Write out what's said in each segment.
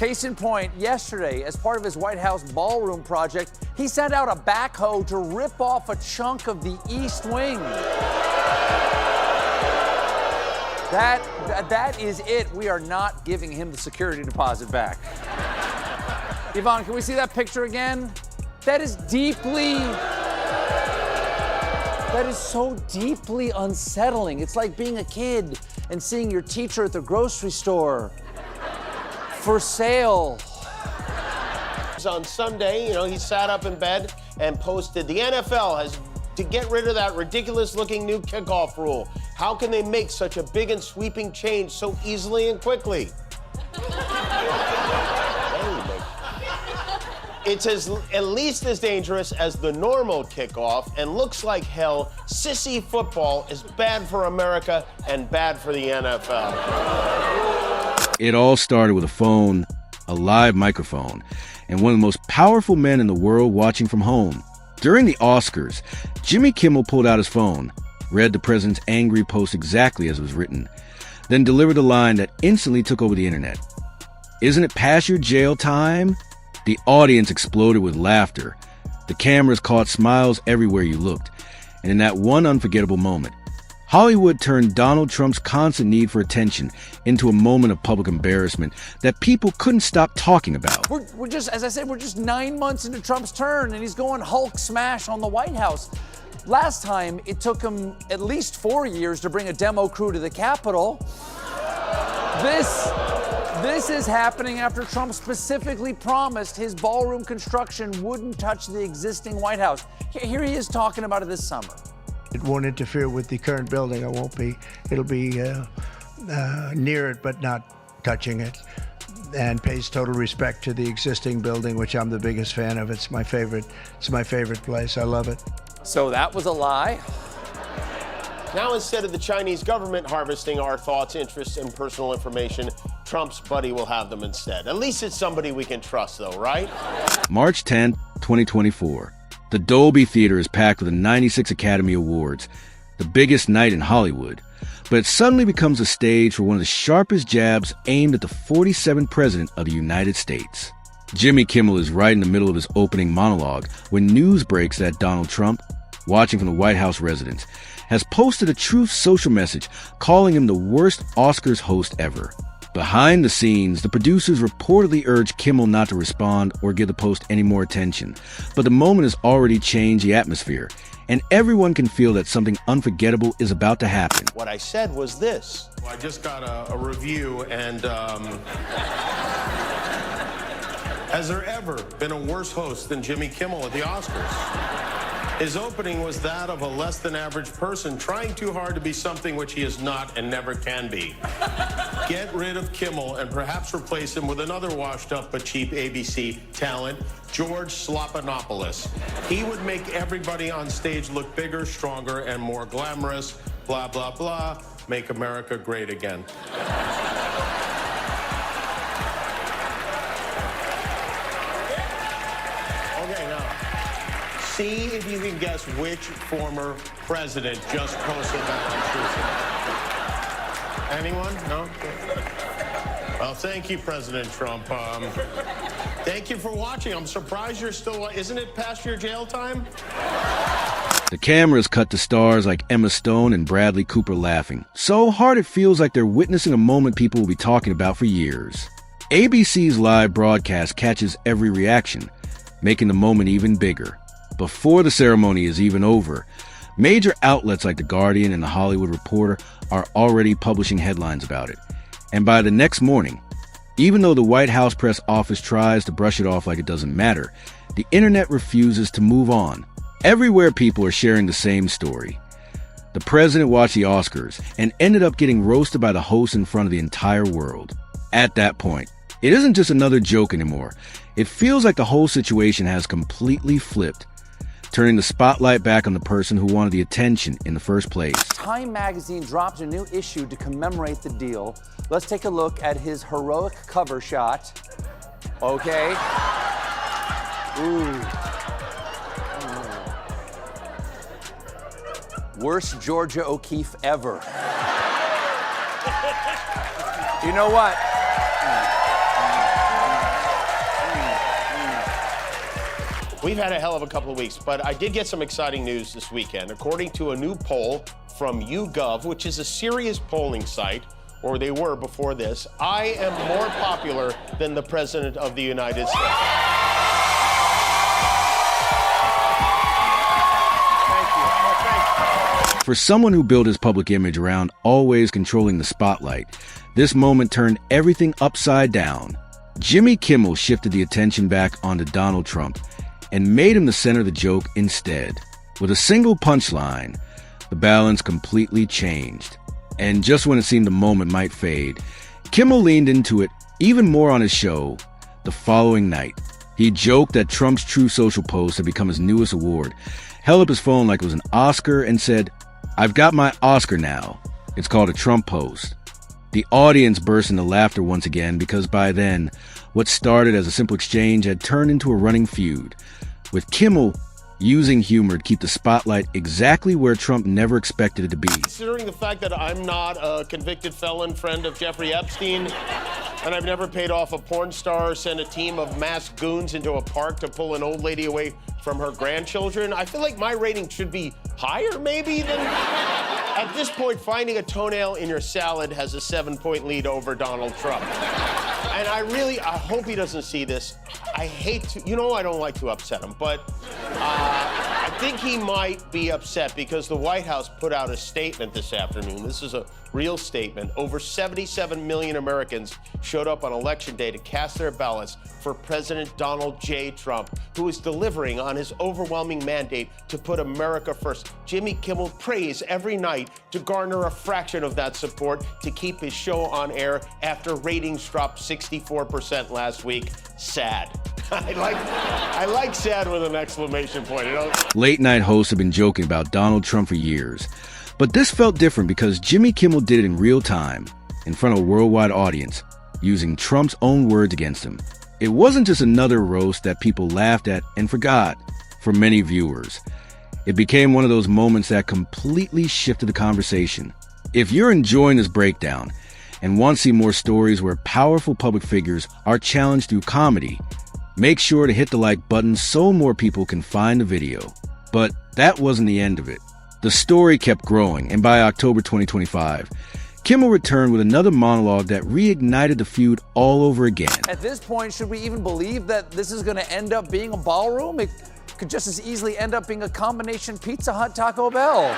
Case in point, yesterday, as part of his White House ballroom project, he sent out a backhoe to rip off a chunk of the East Wing. That is it. We are not giving him the security deposit back. Yvonne, can we see that picture again? That is so deeply unsettling. It's like being a kid and seeing your teacher at the grocery store. For sale. On Sunday, he sat up in bed and posted, the NFL has to get rid of that ridiculous-looking new kickoff rule. How can they make such a big and sweeping change so easily and quickly? It's at least as dangerous as the normal kickoff and looks like hell. Sissy football is bad for America and bad for the NFL. It all started with a phone, a live microphone, and one of the most powerful men in the world watching from home. During the Oscars, Jimmy Kimmel pulled out his phone, read the president's angry post exactly as it was written, then delivered a line that instantly took over the internet. "Isn't it past your jail time?" The audience exploded with laughter. The cameras caught smiles everywhere you looked. And in that one unforgettable moment, Hollywood turned Donald Trump's constant need for attention into a moment of public embarrassment that people couldn't stop talking about. We're just, as I said, we're just 9 months into Trump's turn, and he's going Hulk smash on the White House. Last time, it took him at least 4 years to bring a demo crew to the Capitol. This is happening after Trump specifically promised his ballroom construction wouldn't touch the existing White House. Here he is talking about it this summer. It won't interfere with the current building. It'll be near it, but not touching it, and pays total respect to the existing building, which I'm the biggest fan of. It's my favorite place. I love it. So that was a lie. Now, instead of the Chinese government harvesting our thoughts, interests, and personal information, Trump's buddy will have them instead. At least it's somebody we can trust, though, right? March 10th, 2024. The Dolby Theater is packed with the 96 Academy Awards, the biggest night in Hollywood. But it suddenly becomes a stage for one of the sharpest jabs aimed at the 47th President of the United States. Jimmy Kimmel is right in the middle of his opening monologue when news breaks that Donald Trump, watching from the White House residence, has posted a truth social message calling him the worst Oscars host ever. Behind the scenes, the producers reportedly urged Kimmel not to respond or give the post any more attention. But the moment has already changed the atmosphere, and everyone can feel that something unforgettable is about to happen. What I said was this. I just got a review, and has there ever been a worse host than Jimmy Kimmel at the Oscars? His opening was that of a less-than-average person trying too hard to be something which he is not and never can be. Get rid of Kimmel and perhaps replace him with another washed-up but cheap ABC talent, George Slopanopoulos. He would make everybody on stage look bigger, stronger, and more glamorous. Blah, blah, blah. Make America great again. Okay, now. See if you can guess which former president just posted that on Tuesday. Anyone? No? Well, thank you, President Trump. Thank you for watching. I'm surprised you're still... Isn't it past your jail time? The cameras cut to stars like Emma Stone and Bradley Cooper laughing. So hard it feels like they're witnessing a moment people will be talking about for years. ABC's live broadcast catches every reaction, making the moment even bigger. Before the ceremony is even over, major outlets like The Guardian and The Hollywood Reporter are already publishing headlines about it. And by the next morning, even though the White House press office tries to brush it off like it doesn't matter, the internet refuses to move on. Everywhere people are sharing the same story. The president watched the Oscars and ended up getting roasted by the host in front of the entire world. At that point, it isn't just another joke anymore. It feels like the whole situation has completely flipped, turning the spotlight back on the person who wanted the attention in the first place. Time magazine dropped a new issue to commemorate the deal. Let's take a look at his heroic cover shot. Okay. Ooh. Worst Georgia O'Keeffe ever. You know what? We've had a hell of a couple of weeks, but I did get some exciting news this weekend. According to a new poll from YouGov, which is a serious polling site, or they were before this, I am more popular than the President of the United States. Thank you. Oh, thank you. For someone who built his public image around always controlling the spotlight, this moment turned everything upside down. Jimmy Kimmel shifted the attention back onto Donald Trump and made him the center of the joke instead. With a single punchline, the balance completely changed. And just when it seemed the moment might fade, Kimmel leaned into it even more on his show the following night. He joked that Trump's Truth Social post had become his newest award, held up his phone like it was an Oscar, and said, "I've got my Oscar now. It's called a Trump post." The audience burst into laughter once again because by then, what started as a simple exchange had turned into a running feud, with Kimmel using humor to keep the spotlight exactly where Trump never expected it to be. Considering the fact that I'm not a convicted felon friend of Jeffrey Epstein, and I've never paid off a porn star or sent a team of masked goons into a park to pull an old lady away from her grandchildren, I feel like my rating should be higher maybe than... At this point, finding a toenail in your salad has a 7-point lead over Donald Trump. And I hope he doesn't see this. I hate to, I don't like to upset him, but I think he might be upset because the White House put out a statement this afternoon. This is a real statement. Over 77 million Americans showed up on Election Day to cast their ballots for President Donald J. Trump, who is delivering on his overwhelming mandate to put America first. Jimmy Kimmel prays every night to garner a fraction of that support to keep his show on air after ratings dropped 64% last week. Sad. I like sad with an exclamation point. Late night hosts have been joking about Donald Trump for years. But this felt different because Jimmy Kimmel did it in real time, in front of a worldwide audience, using Trump's own words against him. It wasn't just another roast that people laughed at and forgot for many viewers. It became one of those moments that completely shifted the conversation. If you're enjoying this breakdown and want to see more stories where powerful public figures are challenged through comedy, make sure to hit the like button so more people can find the video. But that wasn't the end of it. The story kept growing, and by October 2025, Kimmel returned with another monologue that reignited the feud all over again. At this point, should we even believe that this is going to end up being a ballroom? It could just as easily end up being a combination Pizza Hut Taco Bell.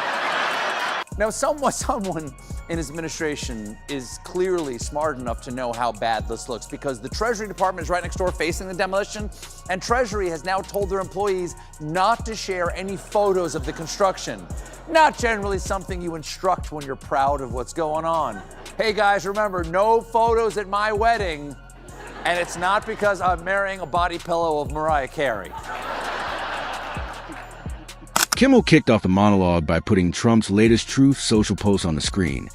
Now, someone in his administration is clearly smart enough to know how bad this looks because the Treasury Department is right next door facing the demolition, and Treasury has now told their employees not to share any photos of the construction. Not generally something you instruct when you're proud of what's going on. Hey guys, remember, no photos at my wedding, and it's not because I'm marrying a body pillow of Mariah Carey. Kimmel kicked off the monologue by putting Trump's latest Truth Social post on the screen,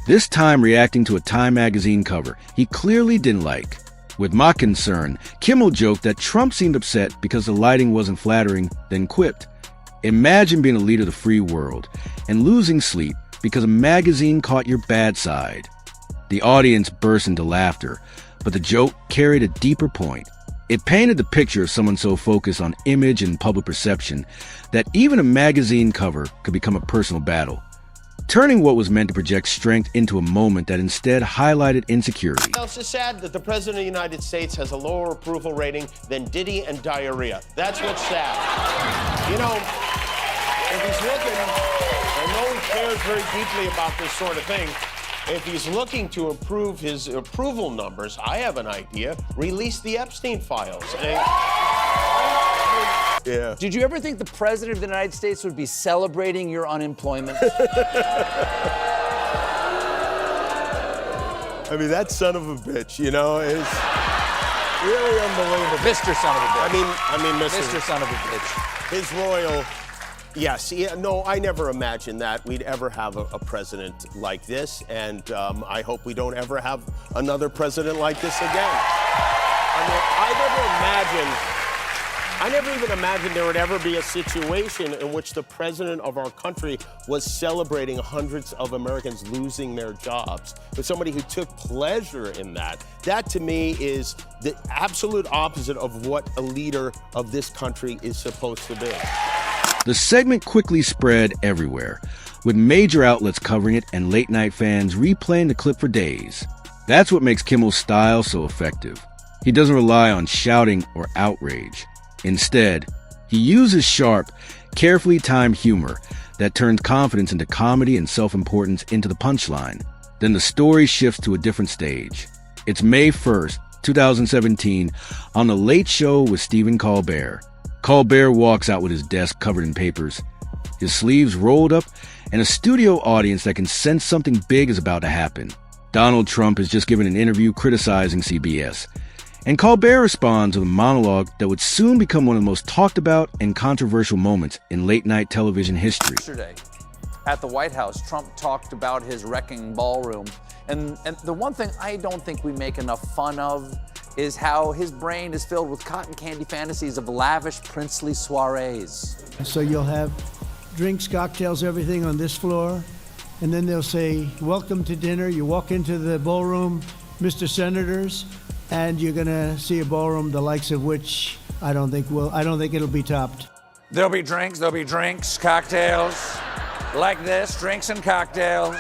this time reacting to a Time magazine cover he clearly didn't like. With mock concern, Kimmel joked that Trump seemed upset because the lighting wasn't flattering, then quipped, "Imagine being a leader of the free world and losing sleep because a magazine caught your bad side." The audience burst into laughter, but the joke carried a deeper point. It painted the picture of someone so focused on image and public perception that even a magazine cover could become a personal battle, turning what was meant to project strength into a moment that instead highlighted insecurity. It's just sad that the President of the United States has a lower approval rating than Diddy and diarrhea. That's what's sad. If he's looking, I know he cares very deeply about this sort of thing. If he's looking to improve his approval numbers, I have an idea. Release the Epstein files. Yeah. Did you ever think the President of the United States would be celebrating your unemployment? I mean, that son of a bitch, is really unbelievable. Mr. Son of a bitch. I mean, Mr. Son of a bitch. His royal... Yes, no, I never imagined that we'd ever have a president like this, and I hope we don't ever have another president like this again. I mean, I never imagined I never even imagined there would ever be a situation in which the president of our country was celebrating hundreds of Americans losing their jobs. But somebody who took pleasure in that. That to me is the absolute opposite of what a leader of this country is supposed to be. The segment quickly spread everywhere, with major outlets covering it and late-night fans replaying the clip for days. That's what makes Kimmel's style so effective. He doesn't rely on shouting or outrage. Instead, he uses sharp, carefully timed humor that turns confidence into comedy and self-importance into the punchline. Then the story shifts to a different stage. It's May 1st, 2017, on The Late Show with Stephen Colbert. Colbert walks out with his desk covered in papers, his sleeves rolled up, and a studio audience that can sense something big is about to happen. Donald Trump has just given an interview criticizing CBS, and Colbert responds with a monologue that would soon become one of the most talked about and controversial moments in late-night television history. Yesterday, at the White House, Trump talked about his wrecking ballroom. And the one thing I don't think we make enough fun of is how his brain is filled with cotton candy fantasies of lavish princely soirees. So you'll have drinks, cocktails, everything on this floor, and then they'll say, "Welcome to dinner." You walk into the ballroom, Mr. Senators, and you're gonna see a ballroom the likes of which I don't think it'll be topped. There'll be drinks, cocktails, like this, drinks and cocktails.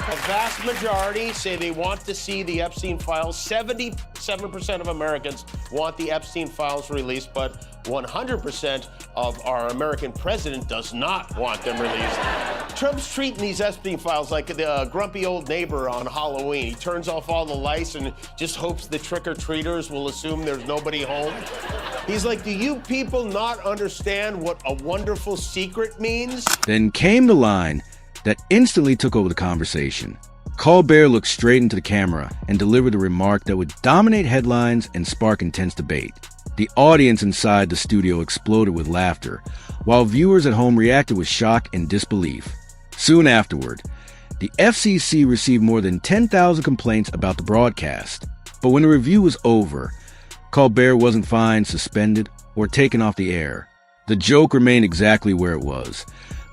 A vast majority say they want to see the Epstein files. 77% of Americans want the Epstein files released, but 100% of our American president does not want them released. Trump's treating these Epstein files like the grumpy old neighbor on Halloween. He turns off all the lights and just hopes the trick-or-treaters will assume there's nobody home. He's like, do you people not understand what a wonderful secret means? Then came the line that instantly took over the conversation. Colbert looked straight into the camera and delivered a remark that would dominate headlines and spark intense debate. The audience inside the studio exploded with laughter, while viewers at home reacted with shock and disbelief. Soon afterward, the FCC received more than 10,000 complaints about the broadcast. But when the review was over, Colbert wasn't fined, suspended, or taken off the air. The joke remained exactly where it was.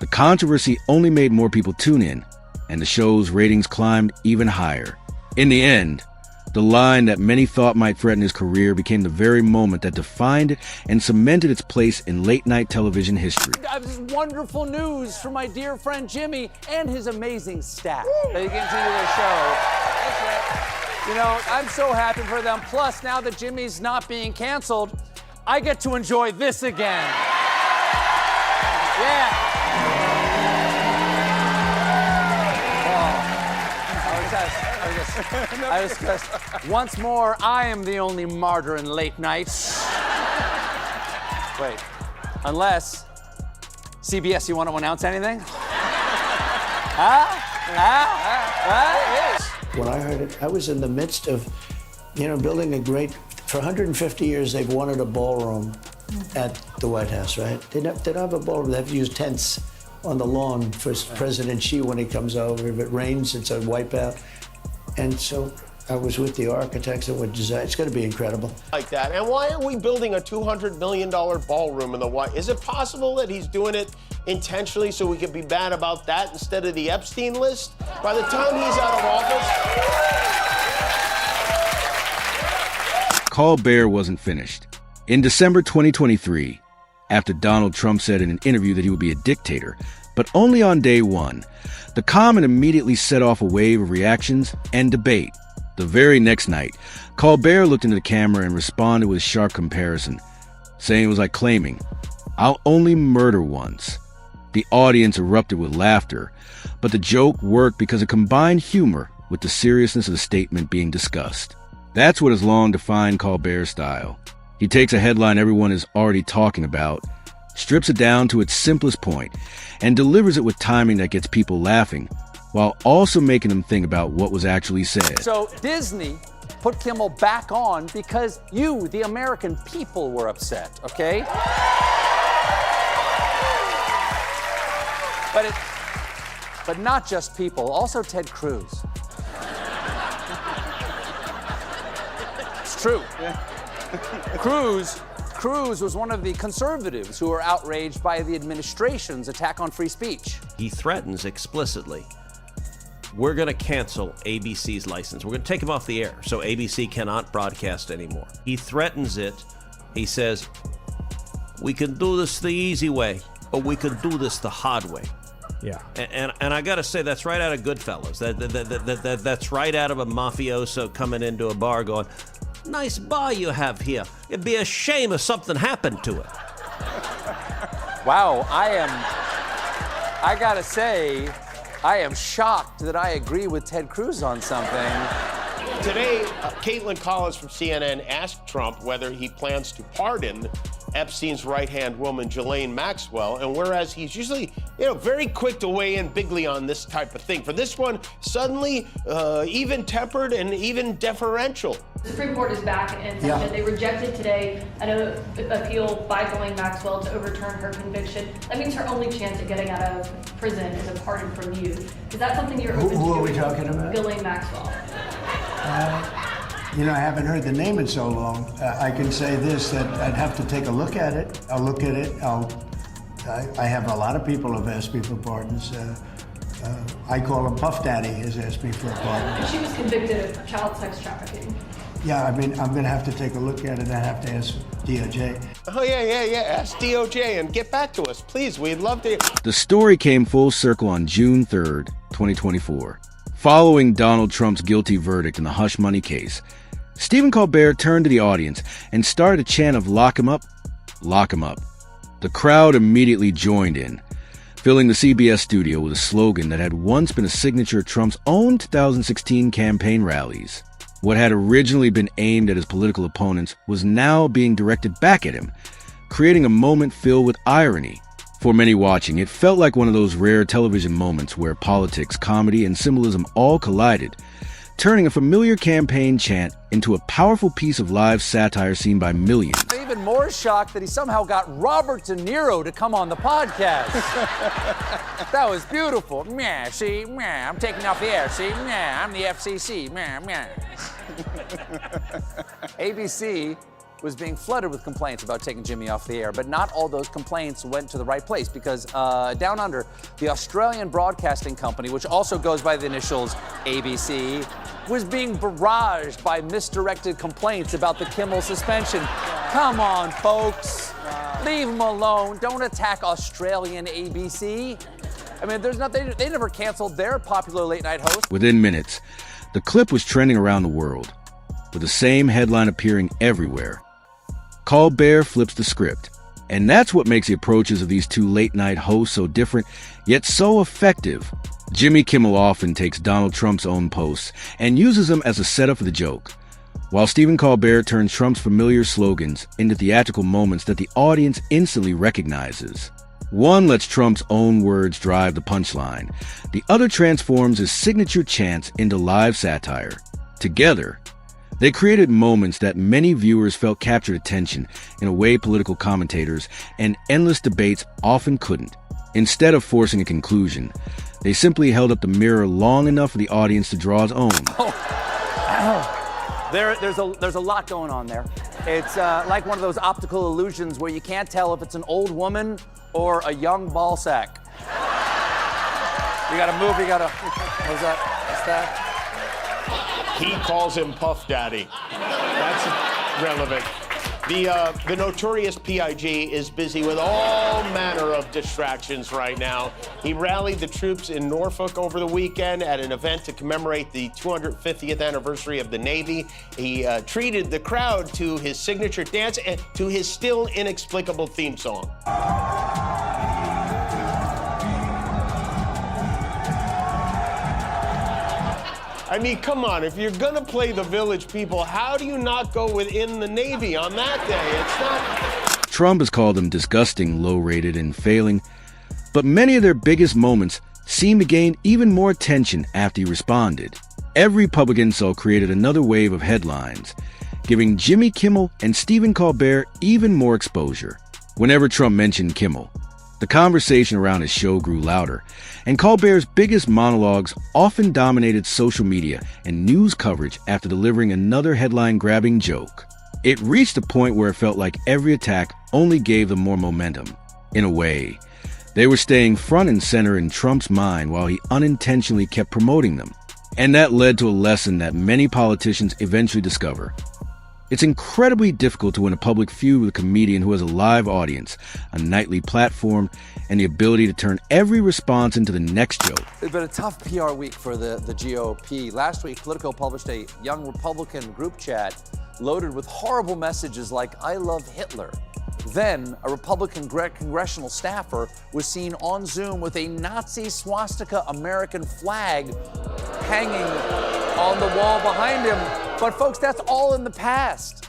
The controversy only made more people tune in, and the show's ratings climbed even higher. In the end, the line that many thought might threaten his career became the very moment that defined it and cemented its place in late-night television history. I have this wonderful news for my dear friend Jimmy and his amazing staff. They continue their show. That's right. You know, I'm so happy for them. Plus, now that Jimmy's not being canceled, I get to enjoy this again. Yeah. I was just, once more, I am the only martyr in late nights. Wait, unless, CBS, you want to announce anything? When I heard it, I was in the midst of, building a great, for 150 years they've wanted a ballroom at the White House, right? They don't have a ballroom, they have to use tents on the lawn for President Xi when he comes over. If it rains, it's a wipeout. And so I was with the architects that would design. It's going to be incredible. Like that. And why are we building a $200 million ballroom in the White? Is it possible that he's doing it intentionally so we could be bad about that instead of the Epstein list? By the time he's out of office. Colbert wasn't finished. In December 2023, after Donald Trump said in an interview that he would be a dictator, but only on day one, the comment immediately set off a wave of reactions and debate. The very next night, Colbert looked into the camera and responded with a sharp comparison, saying it was like claiming, "I'll only murder once." The audience erupted with laughter, but the joke worked because it combined humor with the seriousness of the statement being discussed. That's what has long defined Colbert's style. He takes a headline everyone is already talking about, strips it down to its simplest point, and delivers it with timing that gets people laughing, while also making them think about what was actually said. So Disney put Kimmel back on because you, the American people, were upset, okay? But not just people, also Ted Cruz. It's true. Cruz was one of the conservatives who were outraged by the administration's attack on free speech. He threatens explicitly, we're going to cancel ABC's license. We're going to take him off the air so ABC cannot broadcast anymore. He threatens it. He says, we can do this the easy way, but we can do this the hard way. Yeah. And I got to say, that's right out of Goodfellas. That's right out of a mafioso coming into a bar going, nice bar you have here. It'd be a shame if something happened to it. Wow, I gotta say, I am shocked that I agree with Ted Cruz on something. Today, Caitlin Collins from CNN asked Trump whether he plans to pardon Epstein's right-hand woman, Ghislaine Maxwell, and whereas he's usually, very quick to weigh in bigly on this type of thing, for this one, suddenly even-tempered and even deferential. The Supreme Court is back in session. They rejected today an appeal by Ghislaine Maxwell to overturn her conviction. That means her only chance at getting out of prison is a pardon from you. Is that something you're open to? Who are we talking about? Ghislaine Maxwell. I haven't heard the name in so long. I can say this, that I'd have to take a look at it. I'll look at it. I have a lot of people who have asked me for pardons. I call him Puff Daddy has asked me for a pardon. And she was convicted of child sex trafficking. Yeah, I'm going to have to take a look at it. I have to ask DOJ. Oh, yeah. Ask DOJ and get back to us, please. We'd love to. The story came full circle on June 3rd, 2024. Following Donald Trump's guilty verdict in the hush money case, Stephen Colbert turned to the audience and started a chant of "Lock him up, lock him up." The crowd immediately joined in, filling the CBS studio with a slogan that had once been a signature of Trump's own 2016 campaign rallies. What had originally been aimed at his political opponents was now being directed back at him, creating a moment filled with irony. For many watching, it felt like one of those rare television moments where politics, comedy, and symbolism all collided, turning a familiar campaign chant into a powerful piece of live satire seen by millions. I'm even more shocked that he somehow got Robert De Niro to come on the podcast. That was beautiful. Meh, see, meh, I'm taking off the air. See, meh, I'm the FCC. Meh, meh. ABC was being flooded with complaints about taking Jimmy off the air, but not all those complaints went to the right place because down under, the Australian Broadcasting Company, which also goes by the initials ABC, was being barraged by misdirected complaints about the Kimmel suspension. Come on, folks. Leave him alone. Don't attack Australian ABC. I mean, there's nothing, they never canceled their popular late night host. Within minutes, the clip was trending around the world, with the same headline appearing everywhere. Colbert flips the script, and that's what makes the approaches of these two late-night hosts so different, yet so effective. Jimmy Kimmel often takes Donald Trump's own posts and uses them as a setup for the joke, while Stephen Colbert turns Trump's familiar slogans into theatrical moments that the audience instantly recognizes. One lets Trump's own words drive the punchline. The other transforms his signature chants into live satire. Together, they created moments that many viewers felt captured attention in a way political commentators and endless debates often couldn't. Instead of forcing a conclusion, they simply held up the mirror long enough for the audience to draw its own. There's a lot going on there. It's like one of those optical illusions where you can't tell if it's an old woman or a young ball sack. You gotta move, what's that? What's that? He calls him Puff Daddy. That's relevant. The notorious P.I.G. is busy with all manner of distractions right now. He rallied the troops in Norfolk over the weekend at an event to commemorate the 250th anniversary of the Navy. He treated the crowd to his signature dance and to his still inexplicable theme song. I mean, come on, if you're gonna play the Village People, how do you not go within the Navy on that day? It's not... Trump has called them disgusting, low-rated, and failing, but many of their biggest moments seemed to gain even more attention after he responded. Every public insult created another wave of headlines, giving Jimmy Kimmel and Stephen Colbert even more exposure. Whenever Trump mentioned Kimmel, the conversation around his show grew louder, and Colbert's biggest monologues often dominated social media and news coverage after delivering another headline-grabbing joke. It reached a point where it felt like every attack only gave them more momentum. In a way, they were staying front and center in Trump's mind while he unintentionally kept promoting them. And that led to a lesson that many politicians eventually discover. It's incredibly difficult to win a public feud with a comedian who has a live audience, a nightly platform, and the ability to turn every response into the next joke. It's been a tough PR week for the GOP. Last week, Politico published a young Republican group chat loaded with horrible messages like, "I love Hitler." Then, a Republican congressional staffer was seen on Zoom with a Nazi swastika American flag hanging on the wall behind him. But folks, that's all in the past.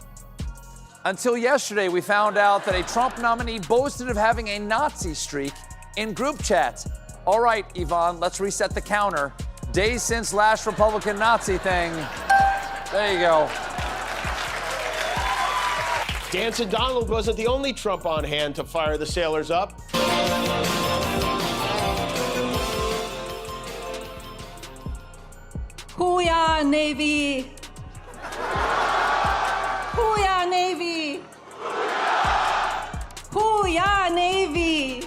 Until yesterday, we found out that a Trump nominee boasted of having a Nazi streak in group chats. All right, Yvonne, let's reset the counter. Days since last Republican Nazi thing. There you go. Dancing Donald wasn't the only Trump on hand to fire the sailors up. Hoo-yah, Navy! Hoo-yah, Navy! Hoo-yah, Navy!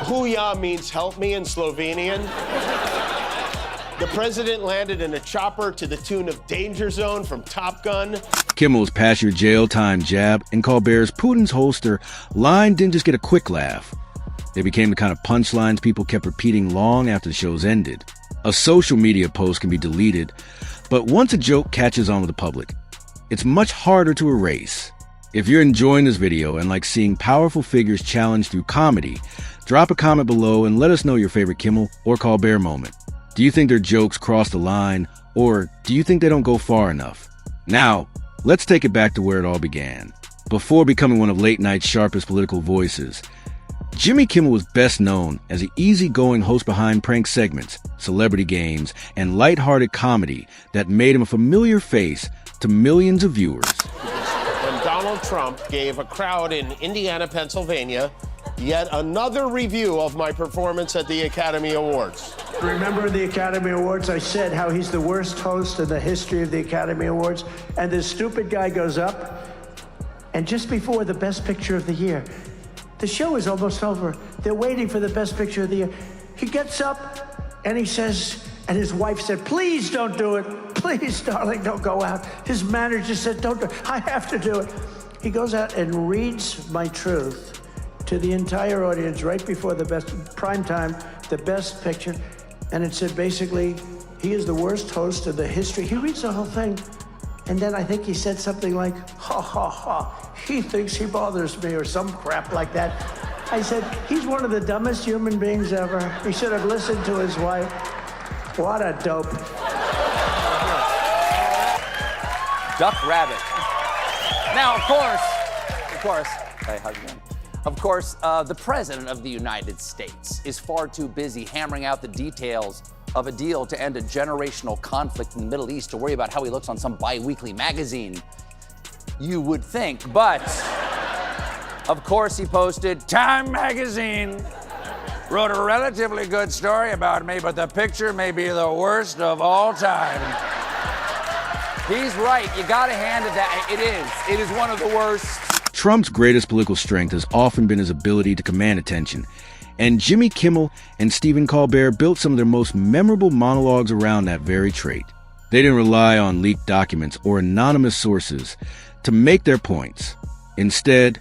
Hoo-yah means help me in Slovenian. The president landed in a chopper to the tune of Danger Zone from Top Gun. Kimmel's pass your jail time jab and Colbert's Putin's holster line didn't just get a quick laugh. They became the kind of punchlines people kept repeating long after the shows ended. A social media post can be deleted, but once a joke catches on with the public, it's much harder to erase. If you're enjoying this video and like seeing powerful figures challenged through comedy, drop a comment below and let us know your favorite Kimmel or Colbert moment. Do you think their jokes cross the line, or do you think they don't go far enough? Now, let's take it back to where it all began. Before becoming one of late night's sharpest political voices, Jimmy Kimmel was best known as the easygoing host behind prank segments, celebrity games, and lighthearted comedy that made him a familiar face to millions of viewers. When Donald Trump gave a crowd in Indiana, Pennsylvania, yet another review of my performance at the Academy Awards. Remember the Academy Awards, I said how he's the worst host in the history of the Academy Awards, and this stupid guy goes up, and just before the Best Picture of the Year, the show is almost over. They're waiting for the Best Picture of the Year. He gets up, and he says, and his wife said, "Please don't do it. Please, darling, don't go out." His manager said, "Don't do it. I have to do it." He goes out and reads my truth to the entire audience right before the best prime time, the Best Picture. And it said basically, he is the worst host in the history. He reads the whole thing. And then I think he said something like, "Ha, ha, ha, he thinks he bothers me," or some crap like that. I said, he's one of the dumbest human beings ever. He should have listened to his wife. What a dope. Duck Rabbit. Now, of course, hey, how's it going? Of course, the President of the United States is far too busy hammering out the details of a deal to end a generational conflict in the Middle East to worry about how he looks on some bi-weekly magazine, you would think. But, of course, he posted, "Time magazine wrote a relatively good story about me, but the picture may be the worst of all time." He's right. You gotta hand it that. It is. It is one of the worst. Trump's greatest political strength has often been his ability to command attention, and Jimmy Kimmel and Stephen Colbert built some of their most memorable monologues around that very trait. They didn't rely on leaked documents or anonymous sources to make their points. Instead,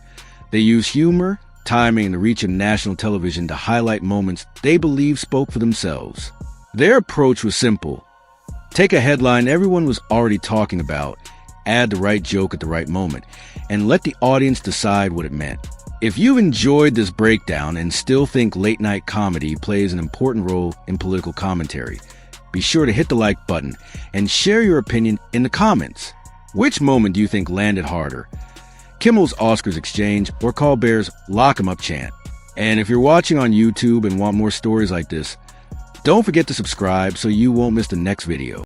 they used humor, timing, and the reach of national television to highlight moments they believed spoke for themselves. Their approach was simple. Take a headline everyone was already talking about, add the right joke at the right moment, and let the audience decide what it meant. If you've enjoyed this breakdown and still think late night comedy plays an important role in political commentary, be sure to hit the like button and share your opinion in the comments. Which moment do you think landed harder? Kimmel's Oscars exchange or Colbert's lock 'em up chant? And if you're watching on YouTube and want more stories like this, don't forget to subscribe so you won't miss the next video.